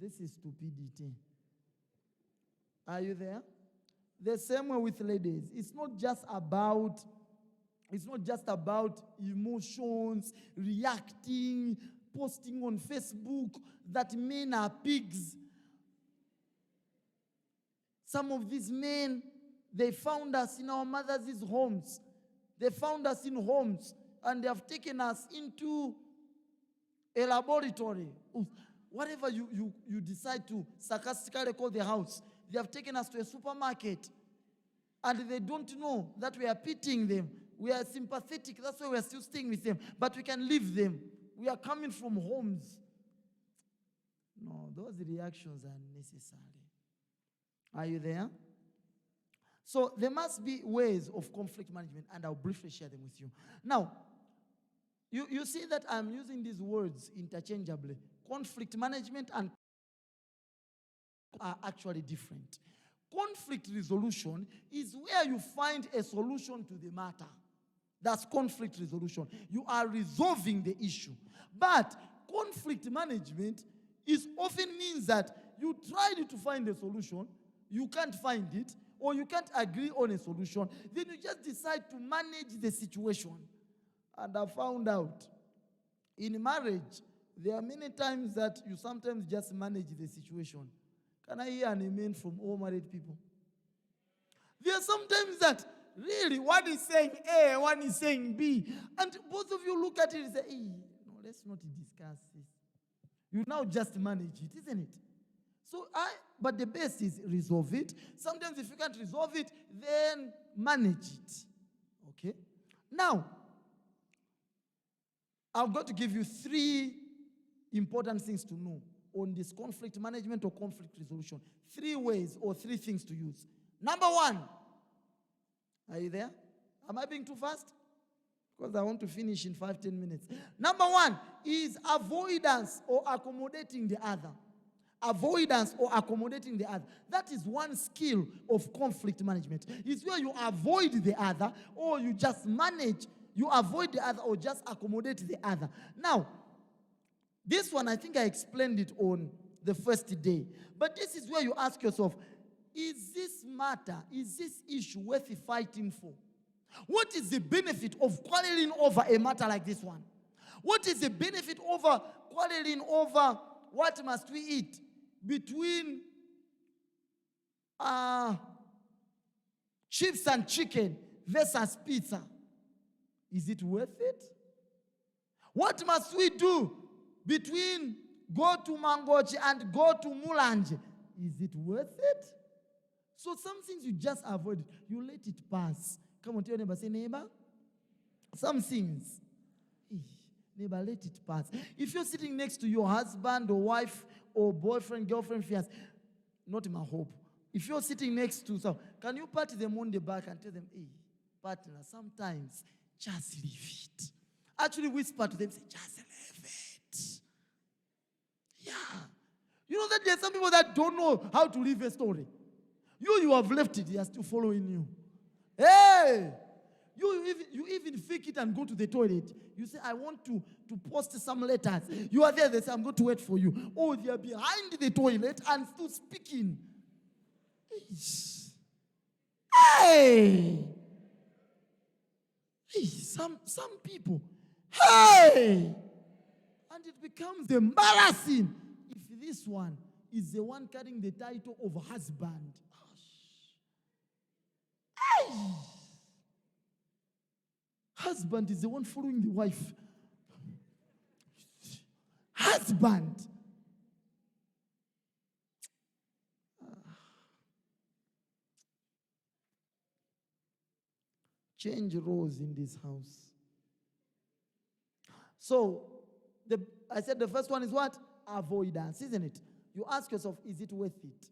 This is stupidity. Are you there? The same way with ladies. It's not just about emotions, reacting, posting on Facebook that men are pigs. Some of these men, they found us in our mothers' homes. They found us in homes and they have taken us into a laboratory. Whatever you decide to sarcastically call the house, they have taken us to a supermarket. And they don't know that we are pitying them. We are sympathetic. That's why we are still staying with them. But we can leave them. We are coming from homes. No, those reactions are necessary. Are you there? So there must be ways of conflict management, and I'll briefly share them with you. Now, you see that I'm using these words interchangeably. Conflict management and are actually different. Conflict resolution is where you find a solution to the matter. That's conflict resolution. You are resolving the issue. But conflict management often means that you tried to find a solution, you can't find it, or you can't agree on a solution, then you just decide to manage the situation. And I found out in marriage, there are many times that you sometimes just manage the situation. Can I hear an amen from all married people? There are sometimes that really one is saying A, one is saying B, and both of you look at it and say, hey, no, let's not discuss this. You now just manage it, isn't it? But the best is resolve it. Sometimes if you can't resolve it, then manage it. Okay? Now, I'm going to give you 3 important things to know on this conflict management or conflict resolution. 3 ways or 3 things to use. Number 1. Are you there? Am I being too fast? Because I want to finish in 5-10 minutes. Number 1 is avoidance or accommodating the other. Avoidance or accommodating the other. That is one skill of conflict management. It's where you avoid the other or you just manage. You avoid the other or just accommodate the other. Now, this one, I think I explained it on the first day. But this is where you ask yourself, is this matter, is this issue worth fighting for? What is the benefit of quarreling over a matter like this one? What is the benefit over quarreling over what must we eat between chips and chicken versus pizza? Is it worth it? What must we do between go to Mangochi and go to Mulanje? Is it worth it? So some things you just avoid. You let it pass. Come on, tell your neighbor, say, neighbor. Some things, neighbor, let it pass. If you're sitting next to your husband or wife or boyfriend, girlfriend, fiance, not my hope. If you're sitting next to someone, can you pat them on the back and tell them, hey, partner, sometimes just leave it. Actually whisper to them, say, just leave it. Yeah. You know that there are some people that don't know how to leave a story. You have left it, they are still following you. Hey! You even fake it and go to the toilet. You say, I want to post some letters. You are there, they say, I'm going to wait for you. Oh, they are behind the toilet and still speaking. Hey! Hey, some people. Hey! And it becomes embarrassing if this one is the one carrying the title of husband. Hey! Husband is the one following the wife. Husband. Change roles in this house. So, I said the first one is what? Avoidance, isn't it? You ask yourself, is it worth it?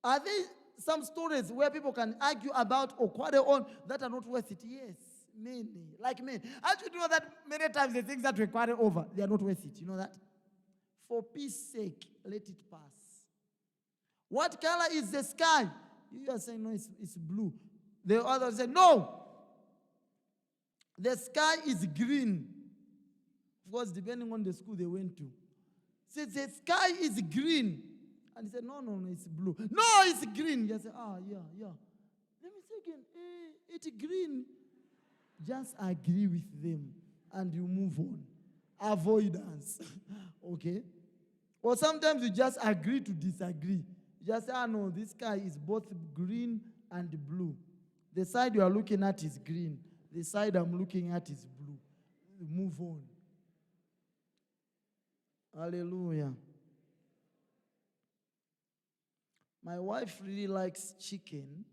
Are there some stories where people can argue about or quarrel on that are not worth it? Yes, many. Like men. Actually, you know that many times the things that we quarrel over, they are not worth it. You know that? For peace sake, let it pass. What color is the sky? You are saying, no, it's blue. The others say, no. The sky is green. Of course, depending on the school they went to. Said the sky is green. And he said, no, it's blue. No, it's green. He said, yeah. Let me say again, it's green. Just agree with them and you move on. Avoidance. Okay? Or sometimes you just agree to disagree. You just say, no, this sky is both green and blue. The side you are looking at is green. The side I'm looking at is blue. Move on. Hallelujah. My wife really likes chicken,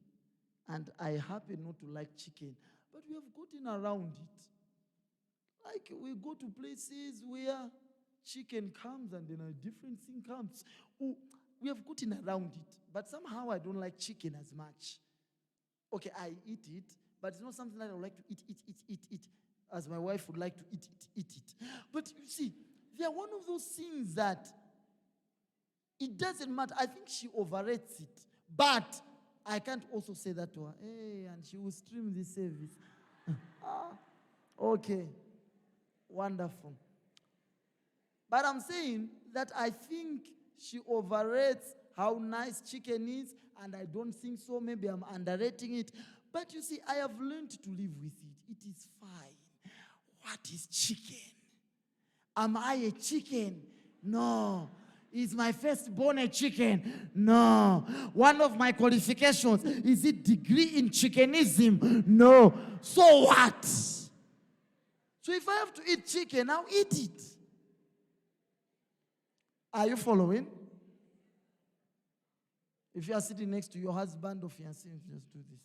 and I happen not to like chicken. But we have gotten around it. Like we go to places where chicken comes and then a different thing comes. Oh, we have gotten around it. But somehow I don't like chicken as much. Okay, I eat it, but it's not something that I would like to eat, as my wife would like to eat it. But you see, they are one of those things that it doesn't matter. I think she overrates it. But I can't also say that to her. Hey, and she will stream this service. Okay. Wonderful. But I'm saying that I think she overrates how nice chicken is, and I don't think so. Maybe I'm underrating it. But you see, I have learned to live with it. It is fine. What is chicken? Am I a chicken? No. Is my firstborn a chicken? No. One of my qualifications, is it degree in chickenism? No. So what? So if I have to eat chicken, I'll eat it. Are you following? If you are sitting next to your husband or fiancé, just do this.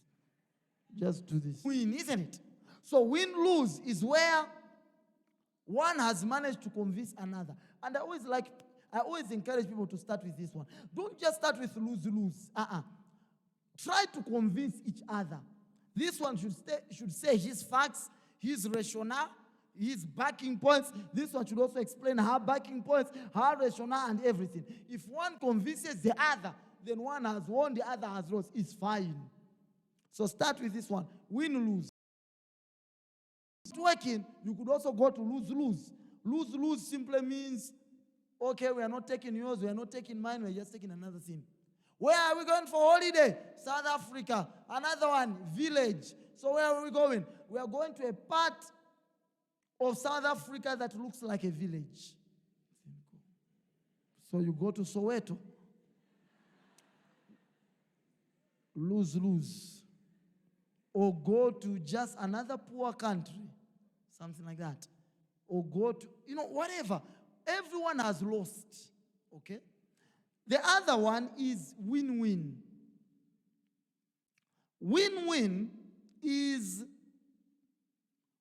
Just do this. Win, isn't it? So win-lose is where one has managed to convince another. And I always encourage people to start with this one. Don't just start with lose-lose. Try to convince each other. This one should say his facts, his rationale, his backing points. This one should also explain her backing points, her rationale, and everything. If one convinces the other, then one has won, the other has lost. It's fine. So start with this one. Win-lose. It's working. You could also go to lose-lose. Lose-lose simply means, okay, we are not taking yours, we are not taking mine, we are just taking another thing. Where are we going for holiday? South Africa. Another one, village. So where are we going? We are going to a part of South Africa that looks like a village. So you go to Soweto. Lose. Or go to just another poor country. Something like that. Or go to, whatever. Everyone has lost. Okay? The other one is win-win. Win-win is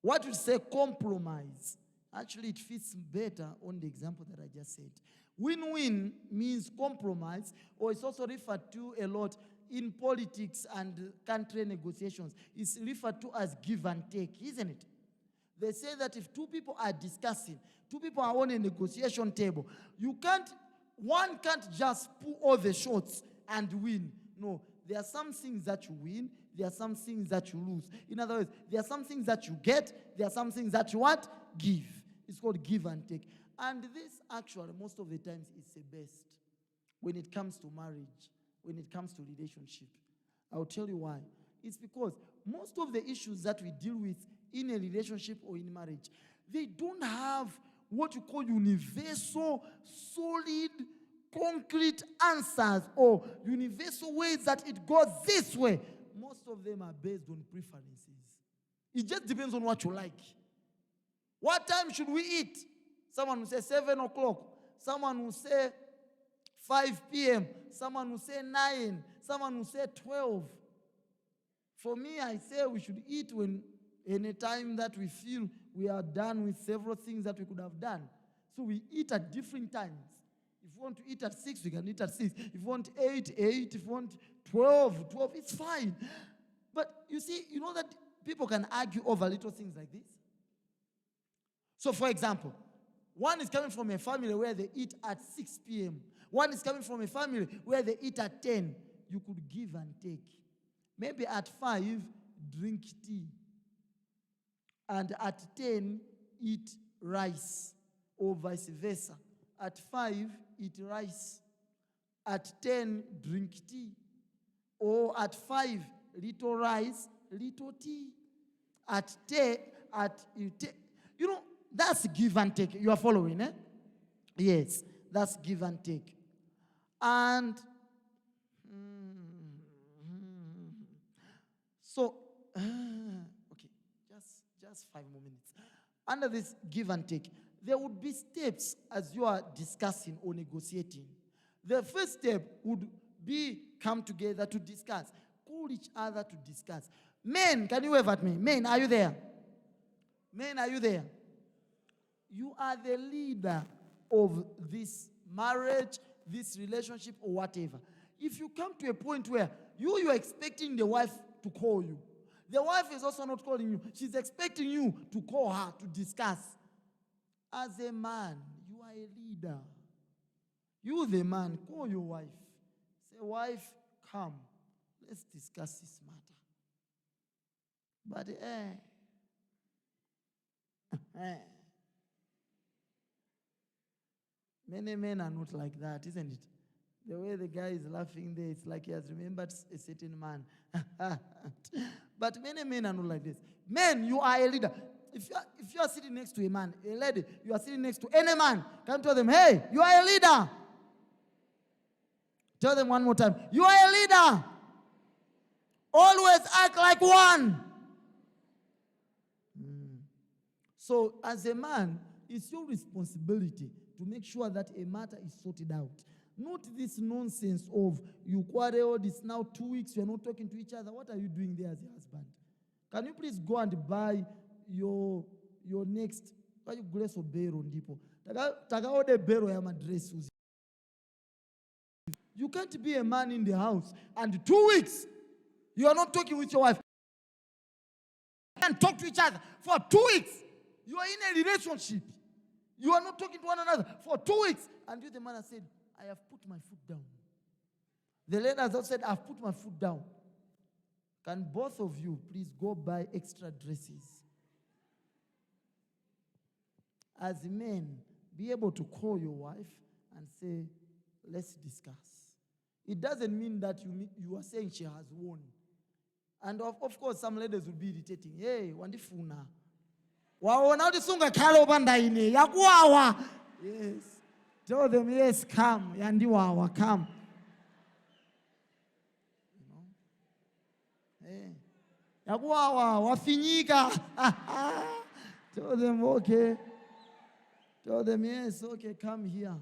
what you say compromise. Actually, it fits better on the example that I just said. Win-win means compromise, or it's also referred to a lot in politics and country negotiations. It's referred to as give and take, isn't it? They say that if two people are discussing, two people are on a negotiation table, one can't just pull all the shots and win. No, there are some things that you win, there are some things that you lose. In other words, there are some things that you get, there are some things that you what? Give. It's called give and take. And this actually, most of the times, is the best when it comes to marriage, when it comes to relationship. I'll tell you why. It's because most of the issues that we deal with in a relationship or in marriage, they don't have what you call universal, solid, concrete answers or universal ways that it goes this way. Most of them are based on preferences. It just depends on what you like. What time should we eat? Someone will say 7 o'clock. Someone will say 5 p.m. Someone will say 9. Someone will say 12. For me, I say we should eat when any time that we feel we are done with several things that we could have done. So we eat at different times. If you want to eat at 6, we can eat at 6. If you want 8, 8. If you want 12, it's fine. But you see, you know that people can argue over little things like this. So for example, one is coming from a family where they eat at 6 p.m. One is coming from a family where they eat at 10. You could give and take. Maybe at 5, drink tea. And at 10, eat rice, or vice versa. At 5, eat rice. At 10, drink tea. Or at 5, little rice, little tea. At 10, you know, that's give and take. You are following, eh? Yes, that's give and take. And so, okay, just 5 more minutes. Under this give and take, there would be steps as you are discussing or negotiating. The first step would be come together to discuss. Call each other to discuss. Men, can you wave at me? Men, are you there? Men, are you there? You are the leader of this marriage, this relationship, or whatever. If you come to a point where you are expecting the wife to call you, the wife is also not calling you. She's expecting you to call her to discuss. As a man, you are a leader. You, the man, call your wife. Say, wife, come. Let's discuss this matter. But, many men are not like that, isn't it? The way the guy is laughing there, it's like he has remembered a certain man. But many men are not like this. Men, you are a leader. If you are sitting next to a man, a lady, you are sitting next to any man, come tell them, hey, you are a leader. Tell them one more time, you are a leader. Always act like one. So as a man, it's your responsibility to make sure that a matter is sorted out. Not this nonsense of you quarreled, it's now 2 weeks, you're not talking to each other. What are you doing there as a husband? Can you please go and buy your next grace of bero ndipo takaode bero ya madress. You can't be a man in the house and 2 weeks you are not talking with your wife. You can talk to each other for 2 weeks. You are in a relationship. You are not talking to one another for 2 weeks. And you, the man, has said, I have put my foot down. The lady has also said, I've put my foot down. Can both of you please go buy extra dresses? As men, be able to call your wife and say, let's discuss. It doesn't mean that you are saying she has won. And of course, some ladies will be irritating. Hey, wandifuna. Waona udisunga kalo bandaine. Yakuwawa. Yes. Tell them, yes, come. Yandiwawa, come. You know? Hey. Yakuwawa, wafinyika. Tell them, okay. Tell them, yes, okay, come here.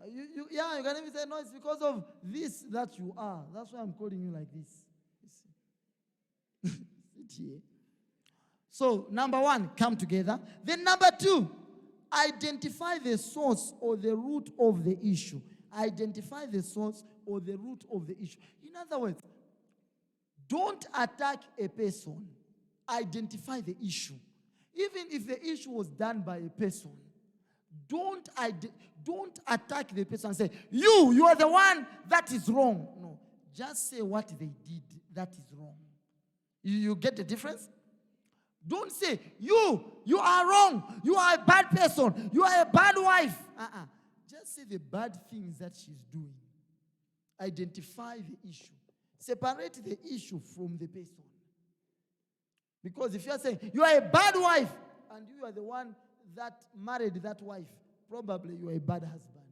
You can even say, no, it's because of this that you are. That's why I'm calling you like this. Sit here. So, number 1, come together. Then number 2, identify the source or the root of the issue. Identify the source or the root of the issue. In other words, don't attack a person. Identify the issue. Even if the issue was done by a person, don't attack the person and say, you are the one that is wrong. No, just say what they did that is wrong. You get the difference? Don't say, you are wrong. You are a bad person. You are a bad wife. Just say the bad things that she's doing. Identify the issue. Separate the issue from the person. Because if you are saying, you are a bad wife, and you are the one that married that wife, probably you are a bad husband.